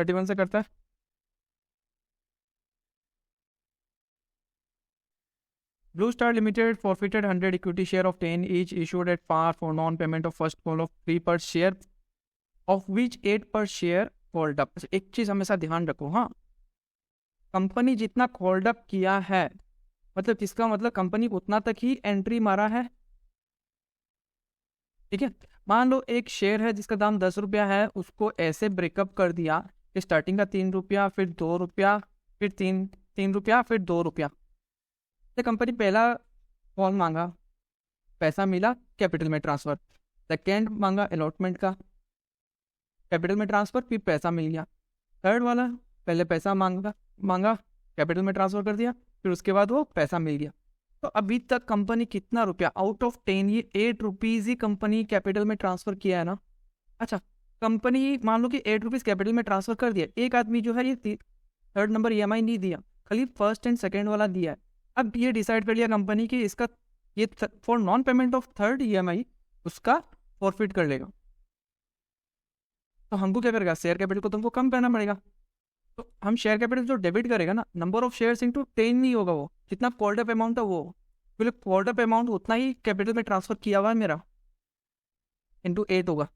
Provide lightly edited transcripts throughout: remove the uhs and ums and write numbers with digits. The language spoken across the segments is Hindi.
31 से करता है। Blue Star Limited forfeited 100 equity share of 10 each issued at par for non-payment of first call of 3 per share, of which 8 per share called up। एक चीज हमेशा ध्यान रखो, हाँ, कंपनी जितना कॉल्ड अप किया है मतलब किसका मतलब कंपनी उतना तक ही एंट्री मारा है। ठीक है, मान लो एक शेयर है जिसका दाम 10 रुपया है, उसको ऐसे ब्रेकअप कर दिया कि स्टार्टिंग का 3 रुपया, फिर 2 रुपया, फिर 3 रुपया, फिर 2 रुपया। तो कंपनी पहला कॉल मांगा, पैसा मिला कैपिटल में ट्रांसफर। सेकेंड मांगा अलॉटमेंट का, कैपिटल में ट्रांसफर, फिर पैसा मिल गया। थर्ड वाला पहले पैसा मांगा कैपिटल में ट्रांसफर कर दिया, फिर उसके बाद वो पैसा मिल गया। तो अभी तक कंपनी कितना रुपया आउट ऑफ 10, ये 8 रुपीज़ ही कंपनी कैपिटल में ट्रांसफर किया है ना। अच्छा, कंपनी मान लो कि 8 रुपीज़ कैपिटल में ट्रांसफर कर दिया, एक आदमी जो है ये थर्ड नंबर EMI नहीं दिया, खाली फर्स्ट एंड सेकेंड वाला दिया है। अब ये डिसाइड कर लिया कंपनी कि इसका ये for non payment of third EMI उसका फॉरफिट कर लेगा। तो हमको क्या करेगा, शेयर कैपिटल को तुमको कम करना पड़ेगा। तो हम शेयर कैपिटल जो डेबिट करेगा ना, नंबर ऑफ शेयर्स इंटू 10 नहीं होगा, वो जितना कॉल्ड अप अमाउंट है वो, बोले कॉल्ड अप अमाउंट उतना ही कैपिटल में ट्रांसफर किया हुआ है मेरा, इंटू 8 होगा।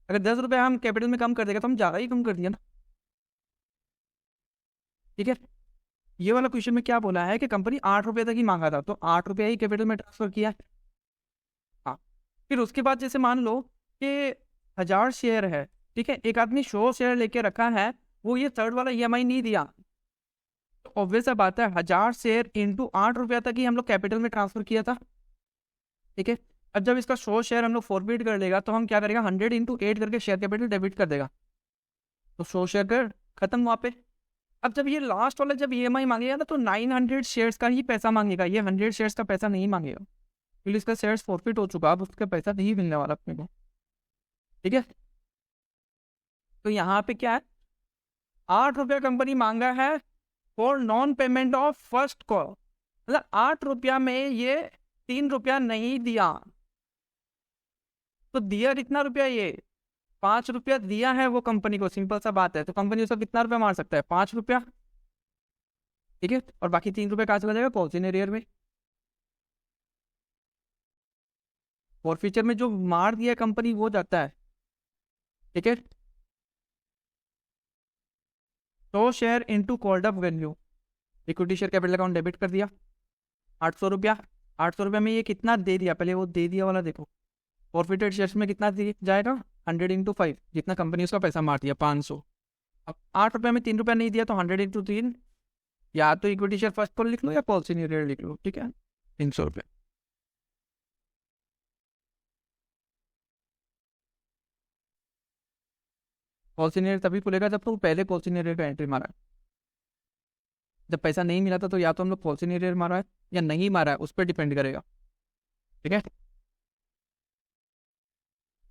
अगर 10 रुपये हम कैपिटल में कम कर देगा तो हम ज़्यादा ही कम कर दिया ना। ठीक है, ये वाला क्वेश्चन में क्या बोला है कि कंपनी 8 रुपये तक ही मांगा था, तो 8 रुपये ही कैपिटल में ट्रांसफर किया है। हाँ, फिर उसके बाद जैसे मान लो कि 1000 शेयर है, ठीक है, एक आदमी 100 शेयर लेके रखा है, वो ये थर्ड वाला EMI नहीं दिया, तो ऑब्वियस सा बात है 1000 शेयर इंटू 8 रुपया तक ही हम लोग कैपिटल में ट्रांसफर किया था। ठीक है, अब जब इसका 100 शेयर हम लोग फॉरवर्ड कर लेगा तो हम क्या करेगा, 100 इंटू 8 करके शेयर कैपिटल डेबिट कर देगा, तो 100 शेयर कर खत्म वहाँ पे। अब जब ये लास्ट वाला जब EMI मांगेगा ना तो 900 शेयर्स का ही पैसा मांगेगा, ये 100 शेयर्स का पैसा नहीं मांगेगा, क्योंकि इसका शेयर्स फॉरफिट हो चुका, अब उसका पैसा नहीं मिलने वाला अपने को। ठीक है, तो यहाँ पे क्या है, 8 रुपया कंपनी मांगा है for non payment of first call, मतलब 8 रुपया में ये 3 रुपया नहीं दिया, तो दिया कितना रुपया, ये 5 रुपया दिया है वो कंपनी को, सिंपल सा बात है। तो कंपनी उसका कितना रुपया मार सकता है, 5 रुपया। ठीक है, और बाकी 3 रुपया कहाँ चला जाएगा, कॉल्स एरियर में। और फ्यूचर में जो मार दिया कंपनी वो जाता है। ठीक है, तो share into called up value, equity share capital account debit कर दिया 800 रुपया। 800 रुपया में ये कितना दे दिया, पहले वो दे दिया वाला देखो, फॉरफिटेड शेयर्स में कितना जाएगा, 100 इंटू 5, जितना कंपनी उसका पैसा मार दिया 500। अब 8 रुपये में 3 रुपया नहीं दिया तो 100 इंटू 3, या तो इक्विटी शेयर फर्स्ट कॉल लिख लो या कॉल्स इन एरियर लिख लो। ठीक है, 300 रुपये। कॉल्स इन एरियर तभी खुलेगा जब तो पहले कॉल्स इन एरियर का एंट्री मारा है। जब पैसा नहीं मिला था तो या तो हम लोग कॉल्स इन एरियर मारा है या नहीं मारा है, उस पर डिपेंड करेगा। ठीक है,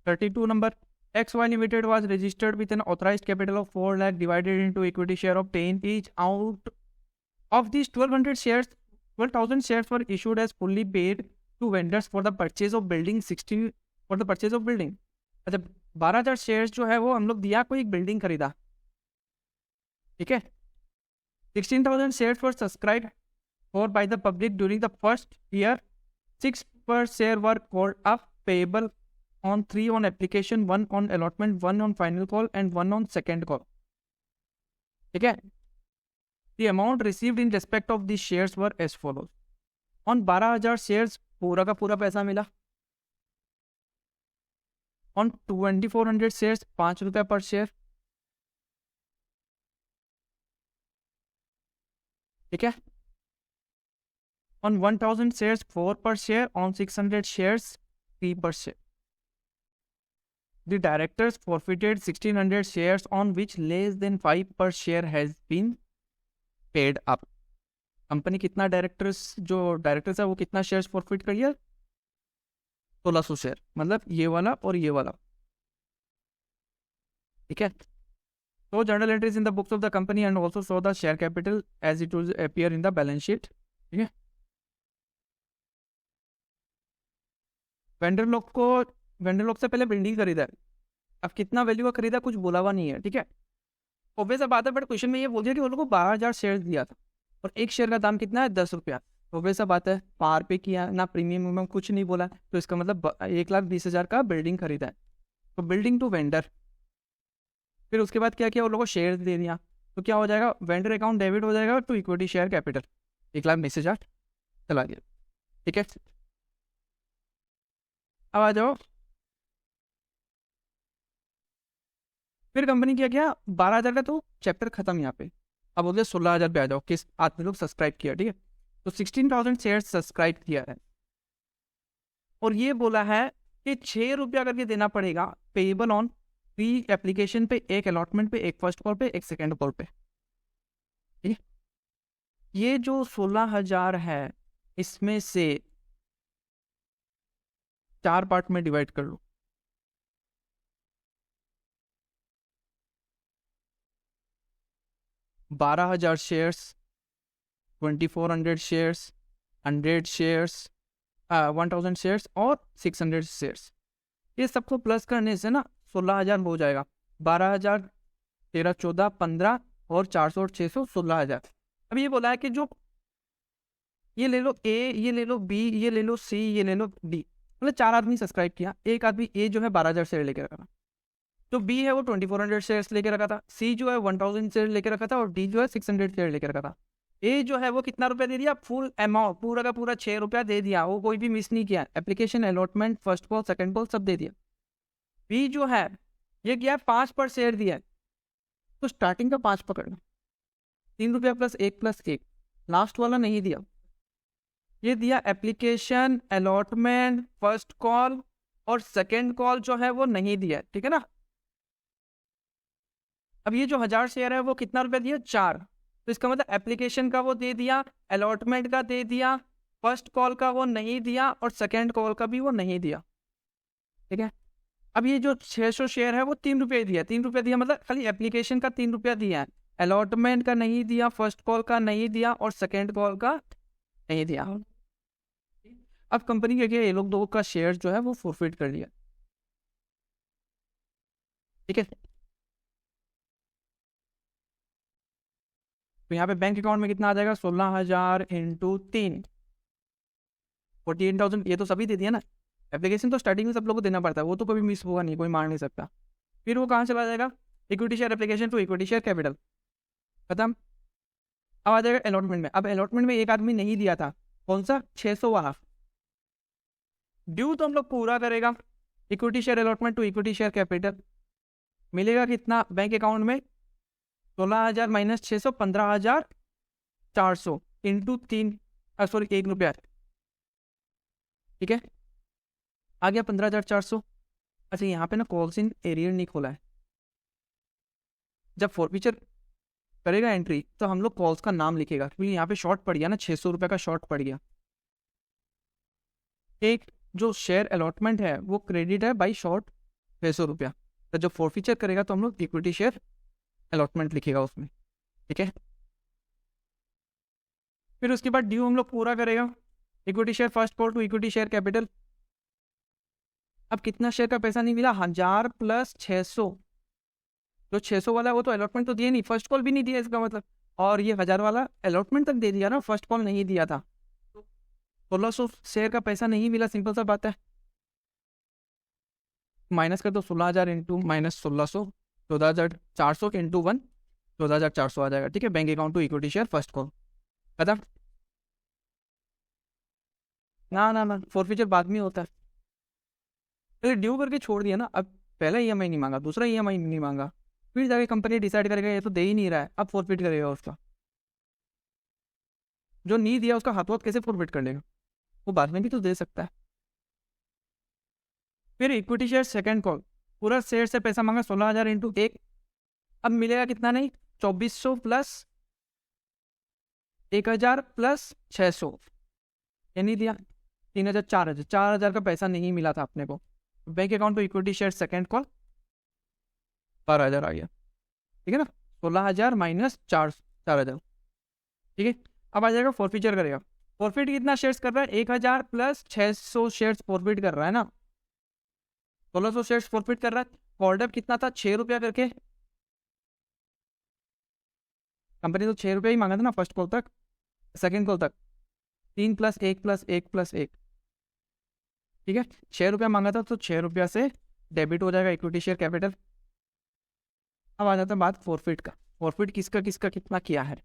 32 number, XY Limited was registered with an authorized capital of 4 lakh divided into equity share of 10 each. Out of these 1200 shares, 12,000 shares were issued as fully paid to vendors for the purchase of building 16 for the purchase of building। अच्छा, 12,000 शेयर्स जो है वो हम लोग दिया, कोई एक बिल्डिंग खरीदा। ठीक है, 16,000 shares were subscribed for by the public during the first year। 6 per share were called up payable on 3 on application, 1 on allotment, 1 on final call and 1 on second call। ठीक है, the amount received in respect of these shares were as follows। on 12,000 shares पूरा का पूरा पैसा मिला। on 2,400 shares 5 रुपया पर शेयर। ठीक है, on 1,000 shares 4 per share, on 600 shares 3 per share। The directors forfeited 1,600 shares on which less than 5 per share has been paid up। Company कितना डायरेक्टर्स है वो कितना शेयर्स फॉरफिट करिए, 1600 शेयर, मतलब ये वाला और ये वाला। ठीक है, तो journal entries in the books of the company and also show the share capital as it will appear in the balance sheet. ठीक है, वेंडर लोग से पहले बिल्डिंग खरीदा है। अब कितना वैल्यू का खरीदा कुछ बोला हुआ नहीं है, ठीक है। ऑब्वियस बात है, बट क्वेश्चन में ये बोल दिया कि उन लोगों को 12,000 शेयर दिया था और एक शेयर का दाम कितना है 10 रुपया। ऑब्वियस बात है, पार पे किया ना, प्रीमियम कुछ नहीं बोला, तो इसका मतलब 1,20,000 का बिल्डिंग खरीदा है। तो बिल्डिंग टू वेंडर, फिर उसके बाद क्या किया, उन लोगों को शेयर दे दिया, तो क्या हो जाएगा, वेंडर अकाउंट डेबिट हो जाएगा टू इक्विटी शेयर कैपिटल, 1,20,000 चला गया, ठीक है। अब आ जाओ, फिर कंपनी क्या किया, 12,000 का तो चैप्टर खत्म यहाँ पे। अब बोलते 16,000 पे आ जाओ, किस आदमी लोग सब्सक्राइब किया, ठीक है। तो 16,000 शेयर सब्सक्राइब किया है और ये बोला है कि 6 रुपया करके देना पड़ेगा, पेएबल ऑन 3 एप्लीकेशन पे, एक अलॉटमेंट पे, एक फर्स्ट कॉल पे, एक सेकेंड कॉल पे, ठीक है। ये जो 16,000 है इसमें से 4 पार्ट में डिवाइड कर लो। 12,000 शेयर्स, 2,400 शेयर्स, 100 शेयर्स, 1,000 शेयर्स और 600 शेयर्स, ये सबको प्लस करने से ना 16,000 हो जाएगा। 12,000, 13, 14, 15 और 400 और 600, 16,000। अब ये बोला है कि जो ये ले लो ए, ये ले लो बी, ये ले लो सी, ये ले लो डी, मतलब 4 आदमी सब्सक्राइब किया। एक आदमी ए जो है 12,000 शेयर लेकर रखा था, तो बी है वो 2,400 शेयर्स लेकर रखा था, सी जो है 1,000 शेयर लेकर रखा था और डी जो है 600 शेयर लेकर रखा था। ए जो है वो कितना रुपया दे दिया, फुल अमाउंट पूरा का पूरा 6 रुपया दे दिया, वो कोई भी मिस नहीं किया, application, allotment, first call, second call सब दे दिया। बी जो है ये किया 5 पर शेयर दिया, तो स्टार्टिंग का 5 पकड़ना, 3 रुपया प्लस 1, लास्ट वाला नहीं दिया, ये दिया एप्लीकेशन, अलॉटमेंट, फर्स्ट कॉल और सेकेंड कॉल जो है वो नहीं दिया, ठीक है ना। अब ये जो 1,000 शेयर है वो कितना रुपया दिया, 4, तो इसका मतलब एप्लीकेशन का वो दे दिया, अलॉटमेंट का दे दिया, फर्स्ट कॉल का वो नहीं दिया और सेकेंड कॉल का भी वो नहीं दिया, ठीक है। अब ये जो 600 शेयर है वो 3 रुपये दिया, 3 रुपये दिया मतलब खाली एप्लीकेशन का 3 रुपया दिया है, अलॉटमेंट का नहीं दिया, फर्स्ट कॉल का नहीं दिया और सेकेंड कॉल का नहीं दिया। अब कंपनी क्या किया, ये लोग दो का शेयर जो है वो फॉरफिट कर लिया, ठीक है। तो यहाँ पे बैंक अकाउंट में कितना आ जाएगा, 16,000 इंटू 3, 48,000, ये तो सभी दे दिया ना। एप्लीकेशन तो स्टार्टिंग में सब लोगों को देना पड़ता है, वो तो कभी मिस होगा नहीं, कोई मार नहीं सकता। फिर वो कहाँ चला जाएगा, equity share application to equity share capital, खत्म। अब आ जाएगा अलॉटमेंट में। अब अलॉटमेंट में एक आदमी नहीं दिया था, कौन सा, 600 वाला, ड्यू तो हम लोग पूरा करेगा, equity share allotment to equity share capital, मिलेगा कितना बैंक अकाउंट में, 16,000 माइनस 600, 15,400 इंटू 3, सॉरी 1 रुपया, ठीक है, आ गया 15,400। अच्छा यहाँ पे ना कॉल्स इन एरियर नहीं खोला है, जब फॉरफीचर करेगा एंट्री तो हम लोग कॉल्स का नाम लिखेगा, क्योंकि यहाँ पे शॉर्ट पड़ गया ना, 600 रुपये का शॉर्ट पड़ गया। एक जो शेयर अलॉटमेंट है वो क्रेडिट है बाई शॉर्ट 600 रुपया, तो जब फॉरफीचर करेगा तो हम लोग इक्विटी शेयर अलॉटमेंट लिखेगा उसमें, ठीक है। फिर उसके बाद ड्यू हम लोग पूरा करेगा, equity share first call to equity share capital. अब कितना शेयर का पैसा नहीं मिला, 1,000 प्लस 600, जो 600 वाला है वो तो अलॉटमेंट तो दिया नहीं, फर्स्ट कॉल भी नहीं दिया इसका मतलब, और ये 1,000 वाला अलॉटमेंट तक दे दिया ना, फर्स्ट कॉल नहीं दिया था, 1600 शेयर का पैसा नहीं मिला, सिंपल सा बात है। माइनस कर दो 16,000 इंटू माइनस 1600, 14,400 इंटू 1, 14,400 आ जाएगा, ठीक है। Bank account to equity share first call, खत्म। ना ना ना, फॉरफीचर बाद में होता है, तो ड्यू करके छोड़ दिया ना। अब पहला ईएमआई नहीं मांगा, दूसरा ईएमआई नहीं मांगा, फिर जाके कंपनी डिसाइड करेगा ये तो दे ही नहीं रहा है, अब फॉरफिट करेगा उसका, जो नहीं दिया उसका हाथ कैसे फॉरफिट कर लेगा, वो बाद में भी तो दे सकता है। फिर इक्विटी शेयर सेकंड कॉल, पूरा शेयर से पैसा मांगा 16,000 इंटू 1, अब मिलेगा कितना, नहीं 2,400 प्लस 1,000 प्लस 600, ये नहीं दिया, 3,000, 4,000, 4,000 का पैसा नहीं मिला था अपने को। बैंक अकाउंट पे इक्विटी शेयर सेकंड कॉल 12,000 आ गया, ठीक है ना, 16,000 माइनस 4,000, ठीक है। अब आ जाएगा फॉरफीचर करेगा, फॉरफिट कितना शेयर्स कर रहा है, 1,000 प्लस 600 शेयर्स फॉरफिट कर रहा है ना, 1,600 शेयर्स फॉरफिट कर रहा है, कॉल्ड अप कितना था, 6 रुपया करके। कंपनी तो 6 रुपया ही मांगा था ना फर्स्ट कॉल तक, सेकेंड कॉल तक 3+1+1+1, ठीक है। 6 रुपया मांगा था तो 6 रुपया से डेबिट हो जाएगा इक्विटी शेयर कैपिटल। अब आ जाता है बात फॉरफिट का। फॉरफिट किसका किसका कितना किया है।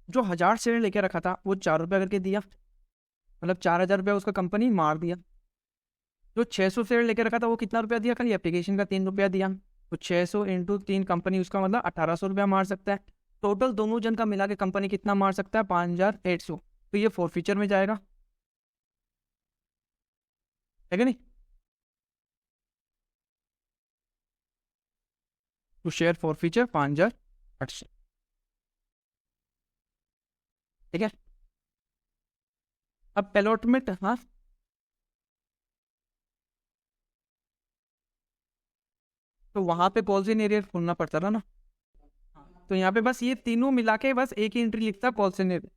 जो 1000 शेयर लेके रखा था वो 4 रुपया करके दिया, मतलब 4000 रुपया उसका कंपनी मार दिया। जो 600 शेयर लेके रखा था वो कितना रुपया दिया, खाली एप्लीकेशन का 3 रुपया दिया। तो 600 × 3 कंपनी उसका मतलब 1800 रुपया मार सकता है। टोटल दोनों जन का मिला के कंपनी कितना मार सकता है, 5800। तो ये फॉरफीचर में जाएगा, है कि नहीं। तो शेयर फॉरफीचर 5800, ठीक है। अब अलॉटमेंट, हाँ तो वहां पे कॉल्स इन एरियर खोलना पड़ता था ना, तो यहाँ पे बस ये तीनों मिला के बस एक ही एंट्री लिखता कॉल्स इन एरियर,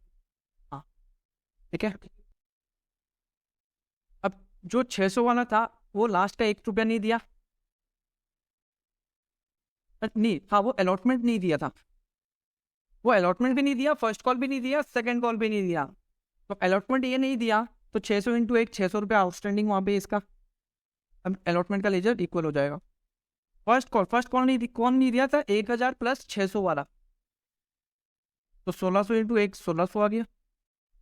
हाँ ठीक है। अब जो 600 वाला था वो लास्ट का 1 रुपया नहीं दिया, नहीं हाँ वो अलॉटमेंट नहीं दिया था, वो अलॉटमेंट भी नहीं दिया, फर्स्ट कॉल भी नहीं दिया, सेकंड कॉल भी नहीं दिया। तो अलॉटमेंट ये नहीं दिया तो 600 × 1 600 रुपया आउटस्टैंडिंग वहां पे इसका। अब अलॉटमेंट का लेजर इक्वल हो जाएगा। फर्स्ट कॉल नहीं कौन नहीं दिया था, 1000 + 600 वाला, तो 1600 × 1 1600 आ गया।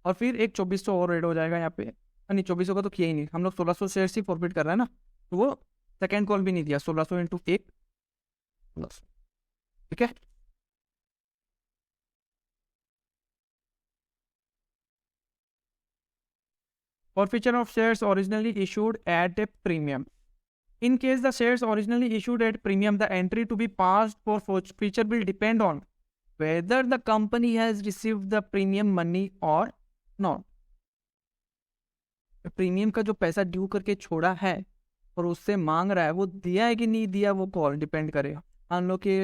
और फिर एक 2400 और ऐड हो जाएगा यहाँ पे, नहीं 2400 का तो किया ही नहीं, हम लोग 1600 शेयर ही फॉरफिट कर रहे हैं ना, तो वो सेकेंड कॉल भी नहीं दिया, 1600 × 1 प्लस, ठीक है। Forfeiture of shares originally issued at a premium. In case the shares originally issued at premium, the entry to be passed for forfeiture will depend on whether the company has received the premium money or not. Premium का जो पैसा ड्यू करके छोड़ा है और उससे मांग रहा है वो दिया है कि नहीं दिया, वो कॉल डिपेंड करेगा। मान लो कि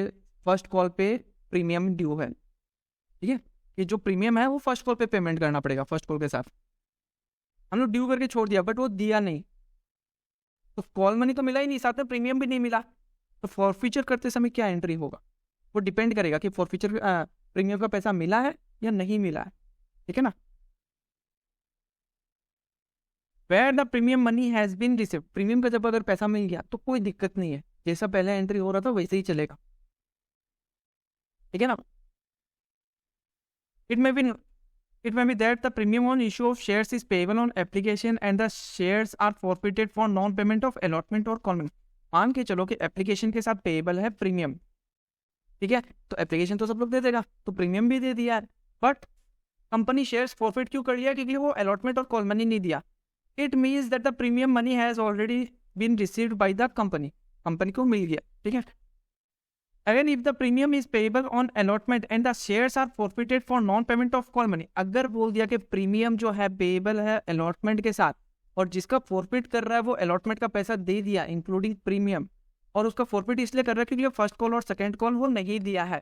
फर्स्ट कॉल पे प्रीमियम ड्यू है, ठीक है, ये जो प्रीमियम है वो फर्स्ट कॉल पे पेमेंट करना पड़ेगा, फर्स्ट कॉल के साथ हम लोग ड्यू करके छोड़ दिया बट वो दिया नहीं, तो कॉल मनी तो मिला ही नहीं, साथ में प्रीमियम भी नहीं मिला, तो फॉरफीचर करते समय क्या एंट्री होगा, वो डिपेंड करेगा कि फॉरफीचर प्रीमियम का पैसा मिला है या नहीं मिला है, ठीक है ना। Where the premium money has been receive, premium का जब अगर पैसा मिल गया तो कोई दिक्कत नहीं है, जैसा पहले एंट्री हो रहा था वैसे ही चलेगा, ठीक है ना। It may be that the premium on issue of shares is payable on application and the shares are forfeited for non-payment of allotment or call money. मान के चलो कि एप्लीकेशन के साथ पेएबल है प्रीमियम, ठीक है, तो एप्लीकेशन तो सब लोग दे देगा, तो प्रीमियम भी दे दिया है, बट कंपनी शेयर्स फॉरफिट क्यों कर लिया, क्योंकि वो अलॉटमेंट और कॉल मनी नहीं दिया। It means that the premium money has already been received by the company, company को मिल गया, ठीक है। Again, if the premium is payable on allotment and the shares are forfeited for non-payment of call money, अगर बोल दिया कि प्रीमियम जो है पेएबल है अलॉटमेंट के साथ और जिसका फॉरफिट कर रहा है वो अलॉटमेंट का पैसा दे दिया इंक्लूडिंग प्रीमियम, और उसका फॉरफिट इसलिए कर रहा है क्योंकि फर्स्ट कॉल और सेकंड कॉल वो नहीं दिया है,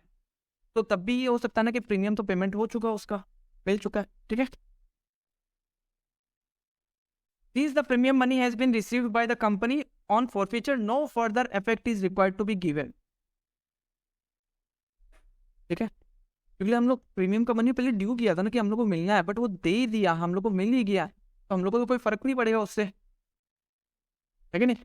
तो तब भी ये हो सकता है ना कि प्रीमियम तो पेमेंट हो चुका, उसका मिल चुका है, ठीक है। Since the premium money has been received by the company on forfeiture, no further effect is required to be given. ठीक है, क्योंकि हम लोग प्रीमियम का मनी पहले ड्यू किया था ना कि हम लोग को मिलना है, बट वो दे ही दिया, हम लोग को मिल ही गया, तो हम लोग को तो कोई फर्क नहीं पड़ेगा उससे, है कि नहीं।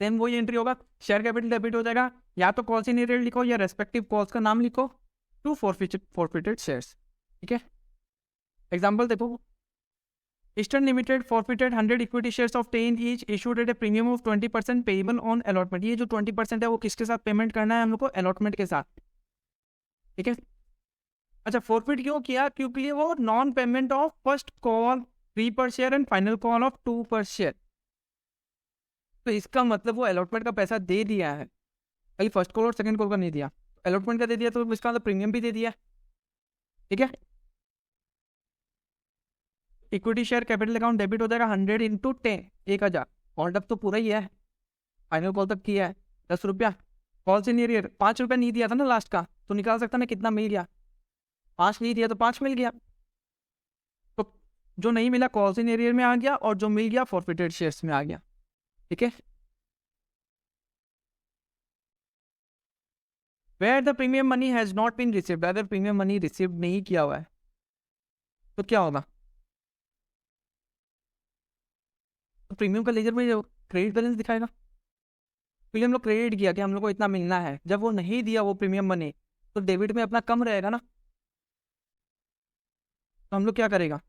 देन वही एंट्री होगा, शेयर कैपिटल डेबिट हो जाएगा, या तो कॉल्स इन एरियर लिखो या रेस्पेक्टिव कॉल्स का नाम लिखो टू फॉरफिटेड शेयर्स, ठीक है। एग्जाम्पल देखो, eastern limited forfeited 100 equity shares of 10 each issued at A premium of 20% payable on allotment. ये जो 20% है वो किसके साथ पेमेंट करना है हम लोग को, अलॉटमेंट के साथ, ठीक है। अच्छा, फॉरफिट क्यों किया, क्योंकि ये वो non payment of first call 3 पर share and final call of 2 पर शेयर, तो इसका मतलब वो अलॉटमेंट का पैसा दे दिया है, खाली फर्स्ट कॉल और सेकंड कॉल का नहीं दिया, अलॉटमेंट का दे दिया तो इसका मतलब प्रीमियम भी दे दिया, ठीक है। Equity share capital account debit हो जाएगा 100 × 10, 1000, कॉल अप तो पूरा ही है, फाइनल कॉल तक किया है 10 रुपया, कॉल से नहीं 5 रुपया नहीं दिया था ना लास्ट का, तो निकाल सकता ना कितना मिल गया, 5 नहीं दिया तो 5 मिल गया, तो जो नहीं मिला कॉल्स इन एरियर में आ गया और जो मिल गया फॉरफिटेड शेयर्स में आ गया। ठीक है, where the premium money has not been received, अगर प्रीमियम मनी रिसीव नहीं किया हुआ है तो क्या होगा, तो प्रीमियम का लेजर में क्रेडिट बैलेंस दिखाएगा। फिर हम लोग क्रेडिट किया कि हम लोग को इतना मिलना है, जब वो नहीं दिया वो प्रीमियम मनी तो डेबिट में अपना कम रहेगा ना, तो हम लोग क्या करेगा,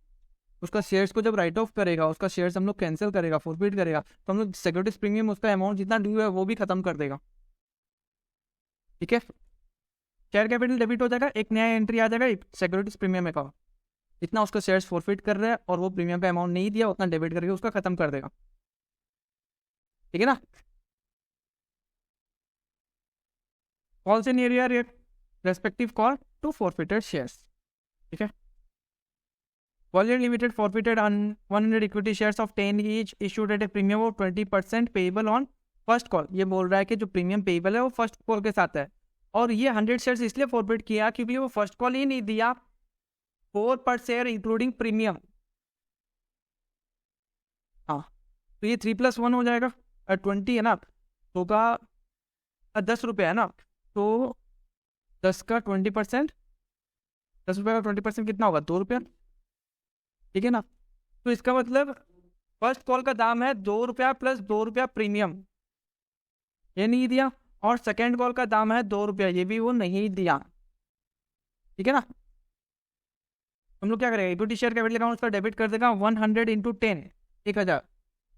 उसका शेयर्स को जब राइट ऑफ करेगा, उसका शेयर्स हम लोग कैंसिल करेगा, फॉरफिट करेगा, तो हम लोग सिक्योरिटीज प्रीमियम उसका अमाउंट जितना ड्यू है वो भी खत्म कर देगा। ठीक है, शेयर कैपिटल डेबिट हो जाएगा, एक नया एंट्री आ जाएगा सिक्योरिटीज प्रीमियम अकाउंट, इतना उसका शेयर्स फॉरफिट कर रहा है और वो प्रीमियम का अमाउंट नहीं दिया उतना डेबिट करके उसका खत्म कर देगा। ठीक है ना, calls in arrear respective call to forfeited shares. ठीक है, Colliers Limited forfeited on 100 equity shares of 10 each issued at a premium of 20% payable on first call. ये बोल रहा है कि जो प्रीमियम पेबल है वो फर्स्ट कॉल के साथ है, और ये 100 शेयर्स इसलिए फॉरफिट किया क्योंकि वो फर्स्ट कॉल ही नहीं दिया, 4 पर शेयर इंक्लूडिंग प्रीमियम। हाँ, तो ये 3+1 हो जाएगा, 20 है ना, तो का 10 रुपये है ना, तो 10 का 20%, 10 रुपये का 20% कितना होगा, 2 रुपया। ठीक है ना, तो इसका मतलब फर्स्ट कॉल का दाम है 2 रुपया प्लस 2 रुपया प्रीमियम, ये नहीं दिया, और सेकेंड कॉल का दाम है 2 रुपया, ये भी वो नहीं दिया। ठीक है ना, हम लोग क्या करेंगे, इक्विटी शेयर कैपिटल अकाउंट उसका डेबिट कर देगा 100 इंटू 10, 1000।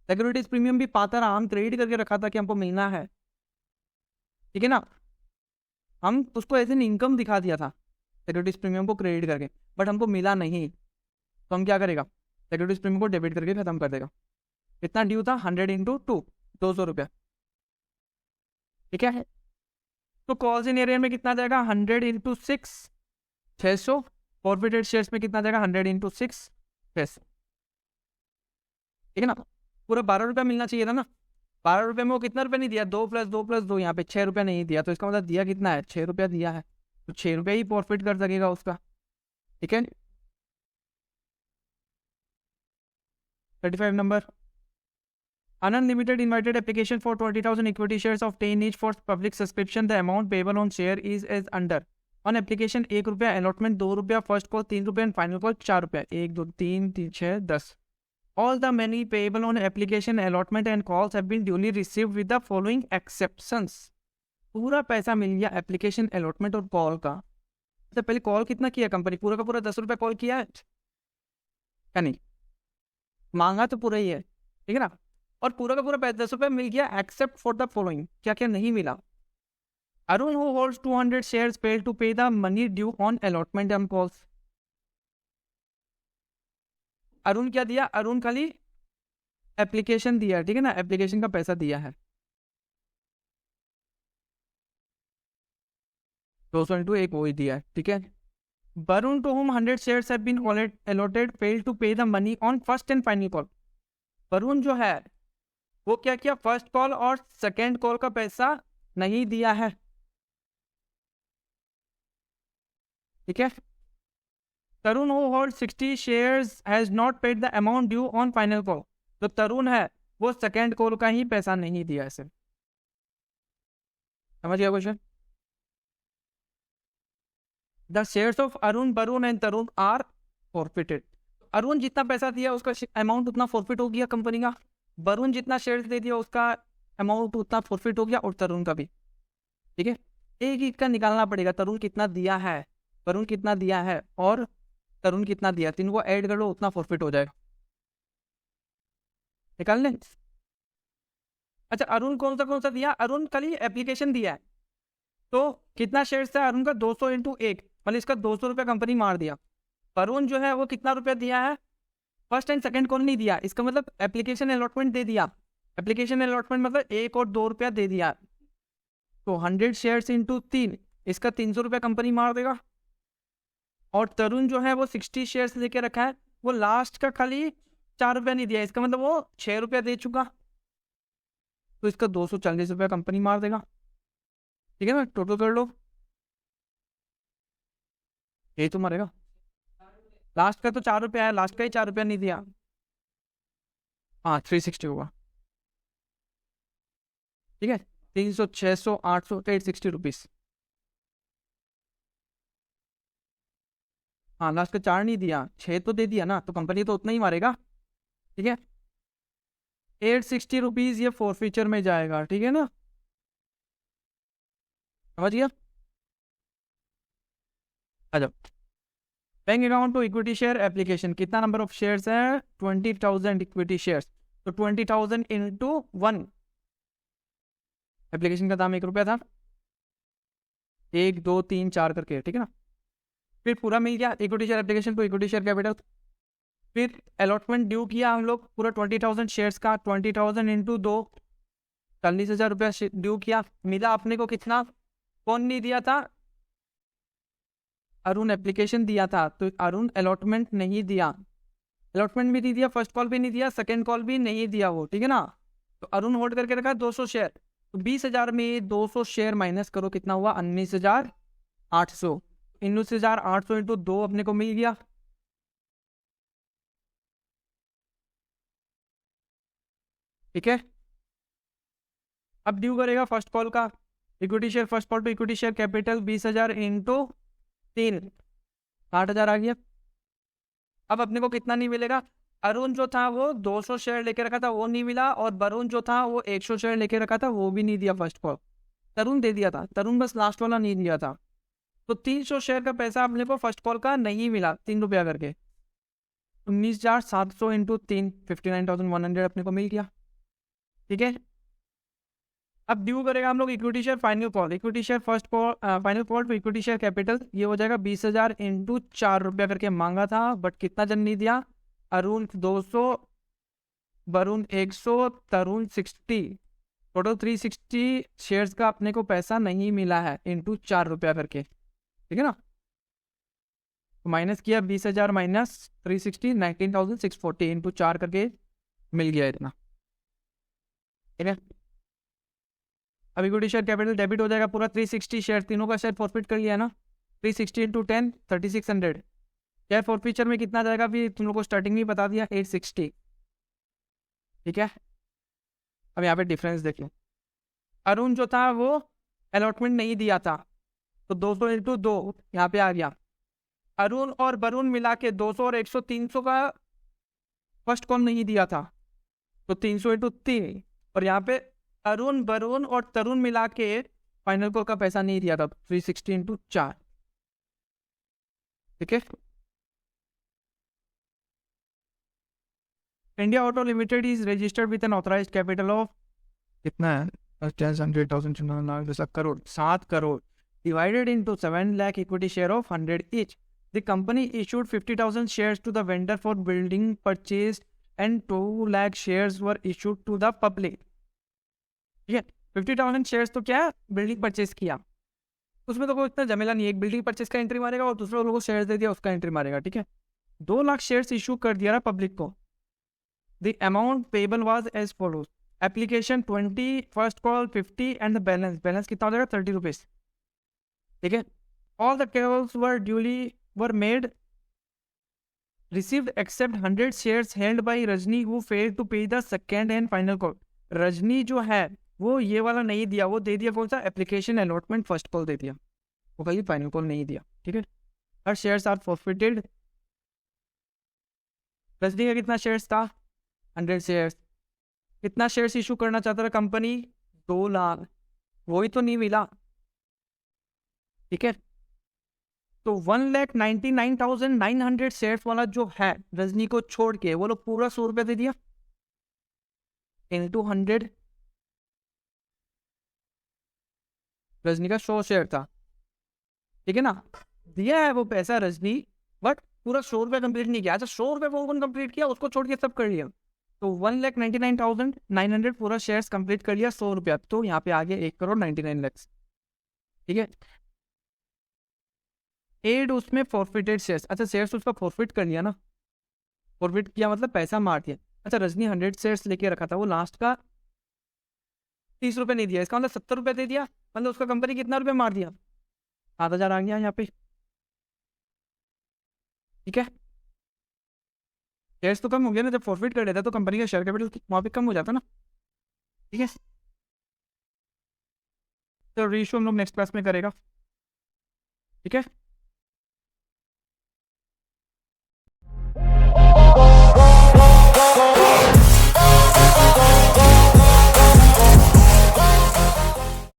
सिक्योरिटीज प्रीमियम भी पाता रहा, हम क्रेडिट करके रखा था कि हमको मिलना है। ठीक है ना, हम उसको ऐसे इनकम दिखा दिया था सिक्योरिटीज प्रीमियम को क्रेडिट करके, बट हमको मिला नहीं, तो हम क्या करेगा, सिक्योरिटीज प्रीमियम को डेबिट करके खत्म कर देगा। कितना ड्यू था, 100 इंटू 2, 200 रुपया। ठीक है, तो कॉल्स इन एरिया में कितना जाएगा, 100 इंटू 6, 600। फॉरफिटेड शेयर्स में कितना जाएगा, 100 इंटू 6, 600। ठीक है ना, पूरा 12 रुपया मिलना चाहिए था ना, 12 रुपये में वो कितना रुपया नहीं दिया, 2 + 2 + 2, यहाँ पे 6 रुपया नहीं दिया, तो इसका मतलब दिया कितना है, 6 रुपया दिया है, तो 6 रुपया ही प्रॉफिट कर सकेगा उसका। ठीक है, 35 number. Anand Limited invited application for 20,000 equity shares of 10 each for public subscription. The amount payable on share is as under. On application 1 रुपया, allotment 2 रुपया, first call 3 रुपया and final call 4 रुपया, 1 2 3 3 6 10. All the money payable on application, allotment and calls have been duly received with the following exceptions. पूरा पैसा मिल गया एप्लीकेशन, अलॉटमेंट और कॉल का। तो पहले कॉल कितना किया कंपनी, पूरा का पूरा 10 रुपया कॉल किया है क्या, नहीं मांगा तो पूरा ही है। ठीक है ना, और पूरा का पूरा 10 रुपये मिल गया एक्सेप्ट फॉर द फॉलोइंग, क्या क्या नहीं मिला। Arun who holds 200 shares failed to pay the money due on allotment and calls. Arun क्या दिया, अरुण खाली एप्लीकेशन दिया, ठीक है ना, एप्लीकेशन का पैसा दिया है 200 इंटू 1 वही दिया है। ठीक है, Varun to whom 100 shares have been allotted failed to pay the money on first and final call. Varun जो है वो क्या किया, फर्स्ट कॉल और सेकेंड कॉल का पैसा नहीं दिया है। ठीक है, तरुण who holds 60 shares has not paid the amount due on final call. तो तरुण है वो सेकेंड कॉल का ही पैसा नहीं दिया है सिर्फ। समझ गया question. The shares of Arun, Varun and Tarun are forfeited. Arun जितना पैसा दिया उसका अमाउंट उतना फॉरफिट हो गया कंपनी का, वरुण जितना शेयर दे दिया उसका अमाउंट उतना फॉरफिट हो गया, और तरुण का भी। ठीक है, एक एक का निकालना पड़ेगा, तरुण कितना दिया है, वरुण कितना दिया है और तरुण कितना दिया, तीनों को ऐड कर लो उतना फॉरफिट हो जाएगा। निकाल लें। अच्छा, अरुण कौन सा दिया, अरुण खाली एप्लीकेशन दिया है, तो कितना शेयर्स था अरुण का, 200 इंटू 1, मतलब इसका 200 रुपया कंपनी मार दिया। वरुण जो है वो कितना रुपया दिया है, फर्स्ट एंड सेकंड कॉल नहीं दिया, इसका मतलब एप्लीकेशन अलॉटमेंट दे दिया, एप्लीकेशन अलॉटमेंट मतलब 1 और 2 रुपया दे दिया, तो 100 शेयर्स इंटू 3, इसका 300 रुपया कंपनी मार देगा। और तरुण जो है वो 60 शेयर्स लेके रखा है, वो लास्ट का खाली 4 रुपया नहीं दिया, इसका मतलब वो 6 रुपया दे चुका, तो इसका 240 रुपया कंपनी मार देगा। ठीक है ना, टोटल कर लो। यही तो मरेगा। लास्ट का तो 4 रुपया है, लास्ट का ही 4 रुपया नहीं दिया। हाँ 360 होगा, ठीक है। 300, 600, 800, 860 रुपीज। हाँ लास्ट का 4 नहीं दिया, 6 तो दे दिया ना, तो कंपनी तो उतना ही मारेगा, ठीक है। 860 रुपीज ये फोर फीचर में जाएगा, ठीक है ना, समझ गया। अच्छा, bank account to equity share application, कितना नंबर ऑफ शेयर्स है? 20,000 इक्विटी शेयर्स, तो 20,000 इंटू 1। एप्लीकेशन का दाम 1 रुपया था, 1 2 3 4 करके, ठीक है ना। फिर पूरा मिल गया equity share application to equity share capital. फिर अलॉटमेंट ड्यू किया हम लोग पूरा 20,000 शेयर्स का, 20,000 इंटू 2, 40,000 रुपया ड्यू किया। मिला अपने को कितना? कौन नहीं दिया था? अरुण एप्लीकेशन दिया था, तो अरुण अलॉटमेंट नहीं दिया, अलॉटमेंट भी नहीं दिया, फर्स्ट कॉल भी नहीं दिया, सेकंड कॉल भी नहीं दिया वो, ठीक है ना। तो अरुण होल्ड करके रखा 200 शेयर, तो 20,000 में 200 शेयर माइनस करो, कितना हुआ? 19,800। 19,800 इंटू 2 अपने को मिल गया, ठीक है। अब ड्यू करेगा फर्स्ट कॉल का, equity share first call to equity share capital 20,000 into 3, 60,000 आ गया। अब अपने को कितना नहीं मिलेगा? अरुण जो था वो 200 शेयर लेके रखा था, वो नहीं मिला, और वरुण जो था वो 100 शेयर लेके रखा था, वो भी नहीं दिया फर्स्ट कॉल। तरुण दे दिया था, तरुण बस लास्ट वाला नहीं दिया था। तो 300 शेयर का पैसा अपने को फर्स्ट कॉल का नहीं मिला, 3 रुपया करके। 19,700 इंटू 3, 59,100 अपने को मिल गया, ठीक है। अब ड्यू करेगा हम लोग equity share final call, equity share first call final call to equity share capital, ये हो जाएगा 20,000 इंटू 4 रुपया करके मांगा था, बट कितना जन नहीं दिया? अरुण 200, वरुण 100, तरुण 60, टोटल 360 शेयर्स का अपने को पैसा नहीं मिला है, इंटू 4 रुपया करके, ठीक है ना। तो माइनस किया 20,000 माइनस 360, 19,640 इंटू 4 करके मिल गया इतना, ठीक है। अब इक्विटी शेयर कैपिटल डेबिट हो जाएगा पूरा 360 शेयर, तीनों का शेयर फॉरफिट कर लिया ना। 360 इंटू 10, 3600। शेयर फॉरफीचर में कितना जाएगा फिर तुम लोग को स्टार्टिंग में बता दिया, 860, ठीक है। अब यहाँ पे डिफरेंस देख लो, अरुण जो था वो अलॉटमेंट नहीं दिया था, तो 200 इंटू 2 यहाँ पे आ गया। अरुण और वरुण मिला के 200 और 100, 300 का फर्स्ट कॉल नहीं दिया था, तो 300 इंटू 3, और यहाँ पे अरुण वरुण और तरुण मिला के फाइनल कॉल का पैसा नहीं दिया था, 360 इंटू 4, ठीक है। India auto limited is registered with an authorised capital of कितना है? 100,000 crore, 7 crore divided into 7 lakh equity share of 100 each. The company issued 50,000 shares to the vendor for building purchase and 2 lakh shares were issued to the public, ठीक है। 50,000 शेयर्स तो क्या बिल्डिंग परचेज किया, उसमें तो कोई इतना झमेला नहीं है, एक बिल्डिंग परचेज का एंट्री मारेगा और दूसरे लोगों को शेयर्स दे दिया उसका एंट्री मारेगा, ठीक है। 2 लाख शेयर्स इशू कर दिया ना पब्लिक को। The amount payable was as follows, application 20, first call 50 and the balance कितना हो जाएगा? 30 रुपीज, ठीक है। All the calls were made received except 100 shares held by Rajni who failed to pay the second and final call. Rajni जो है वो ये वाला नहीं दिया, वो दे दिया कौन सा? एप्लीकेशन अलॉटमेंट फर्स्ट कॉल दे दिया, वो कहीं फाइनल कॉल नहीं दिया, ठीक है। हर शेयर्स आर फॉरफिटेड। रजनी का कितना शेयर्स था? 100 शेयर्स। कितना शेयर्स इशू करना चाहता था कंपनी? 2 लाख, वही तो नहीं मिला, ठीक है। तो 1,99,900 शेयर्स वाला जो है रजनी को छोड़ के वो लोग पूरा 100 रुपया दे दिया इंटू 100। रजनी का 100 शेयर था, ठीक है ना, दिया है वो पैसा रजनी, बट पूरा 100 रुपया कंप्लीट नहीं किया। अच्छा 100 रुपये कौन कंप्लीट किया? उसको छोड़ के सब कर लिया, तो 1,99,900 पूरा शेयर्स कंप्लीट कर लिया 100 रुपया, तो यहाँ पे आ गया 1,99,00,000, ठीक है। एड उसमें फॉरफिटेड शेयर्स, अच्छा शेयर्स उसका फॉरफिट कर लिया ना, फॉरफिट किया मतलब पैसा मार दिया। अच्छा रजनी 100 शेयर्स लेके रखा था, वो लास्ट का 30 रुपये नहीं दिया, इसका मतलब 70 रुपये दे दिया, मतलब उसका कंपनी कितना रुपये मार दिया? 7,000 आ गया यहाँ पे, ठीक है, शेयर्स तो कम हो गया ना, जब फॉरफिट कर देता तो कंपनी का शेयर कैपिटल वहाँ पे कम हो जाता ना। ठीक है, तो रेशियो हम लोग नेक्स्ट क्लास में करेगा। ठीक है।